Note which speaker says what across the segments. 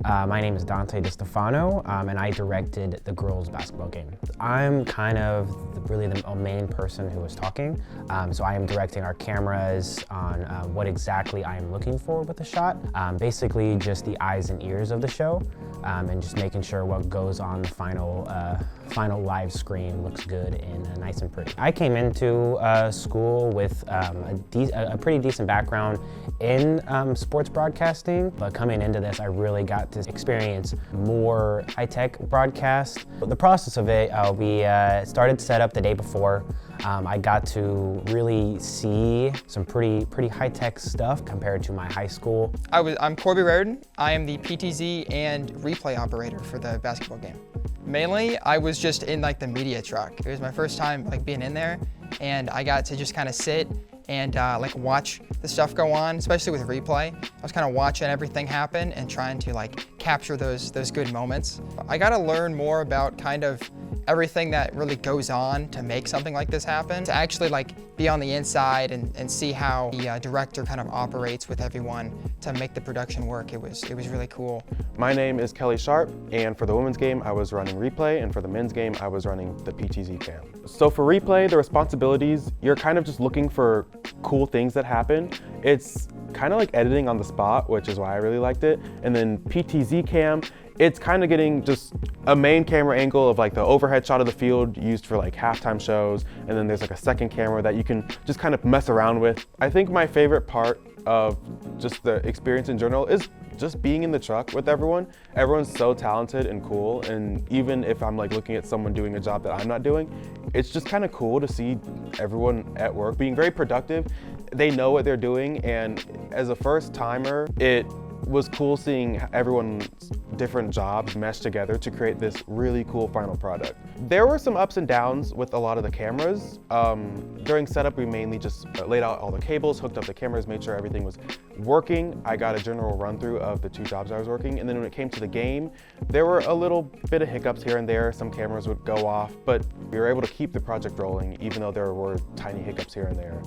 Speaker 1: My name is Dante Distenfano, and I directed the girls' basketball game. I'm kind of really the main person who was talking, so I am directing our cameras on what exactly I am looking for with the shot. Basically just the eyes and ears of the show, and just making sure what goes on the final live screen looks good and nice and pretty. I came into school with a pretty decent background in sports broadcasting, but coming into this, I really got to experience more high-tech broadcast. The process of it, we started setup the day before. I got to really see some pretty high-tech stuff compared to my high school.
Speaker 2: I'm Corby Rardon. I am the PTZ and replay operator for the basketball game. Mainly, I was just in like the media truck. It was my first time like being in there, and I got to just kind of sit and like watch the stuff go on, especially with replay. I was kind of watching everything happen and trying to like capture those good moments. I got to learn more about kind of everything that really goes on to make something like this happen, to actually like be on the inside and see how the director kind of operates with everyone to make the production work. It was really cool.
Speaker 3: My name is Kelly Sharp, and for the women's game I was running replay, and for the men's game I was running the PTZ cam. So for replay, the responsibilities, you're kind of just looking for cool things that happen. It's kind of like editing on the spot, which is why I really liked it. And then PTZ cam, it's kind of getting just a main camera angle of like the overhead shot of the field used for like halftime shows, and then there's like a second camera that you can just kind of mess around with. I think my favorite part of just the experience in general is just being in the truck with everyone. Everyone's so talented and cool, and even if I'm like looking at someone doing a job that I'm not doing, it's just kind of cool to see everyone at work being very productive. They know what they're doing, and as a first timer, it was cool seeing everyone's different jobs mesh together to create this really cool final product. There were some ups and downs with a lot of the cameras. During setup, we mainly just laid out all the cables, hooked up the cameras, made sure everything was working. I got a general run through of the two jobs I was working, and then when it came to the game, there were a little bit of hiccups here and there. Some cameras would go off, but we were able to keep the project rolling, even though there were tiny hiccups here and there.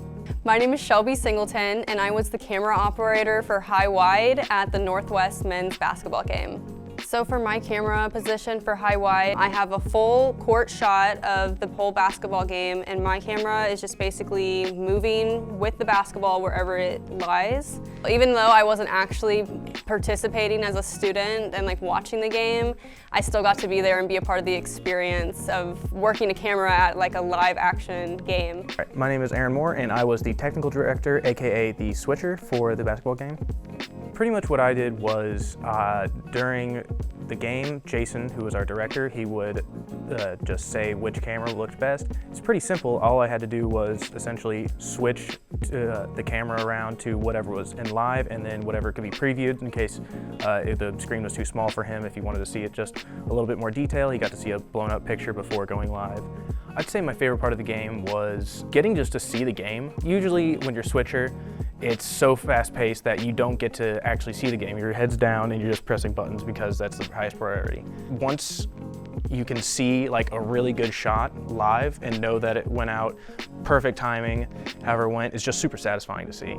Speaker 4: My name is Sheby Singleton, and I was the camera operator for High Wide at the Northwest men's basketball game. So for my camera position for High Wide, I have a full court shot of the whole basketball game, and my camera is just basically moving with the basketball wherever it lies. Even though I wasn't actually participating as a student and like watching the game, I still got to be there and be a part of the experience of working a camera at like a live action game.
Speaker 5: My name is Aaron Moore, and I was the technical director, aka the switcher for the basketball game. Pretty much what I did was during the game, Jason, who was our director, he would just say which camera looked best. It's pretty simple. All I had to do was essentially switch the camera around to whatever was in live, and then whatever could be previewed in case if the screen was too small for him. If he wanted to see it just a little bit more detail, he got to see a blown up picture before going live. I'd say my favorite part of the game was getting just to see the game. Usually when you're switcher, it's so fast-paced that you don't get to actually see the game. Your head's down and you're just pressing buttons because that's the highest priority. Once you can see like a really good shot live and know that it went out perfect timing, however it went, it's just super satisfying to see.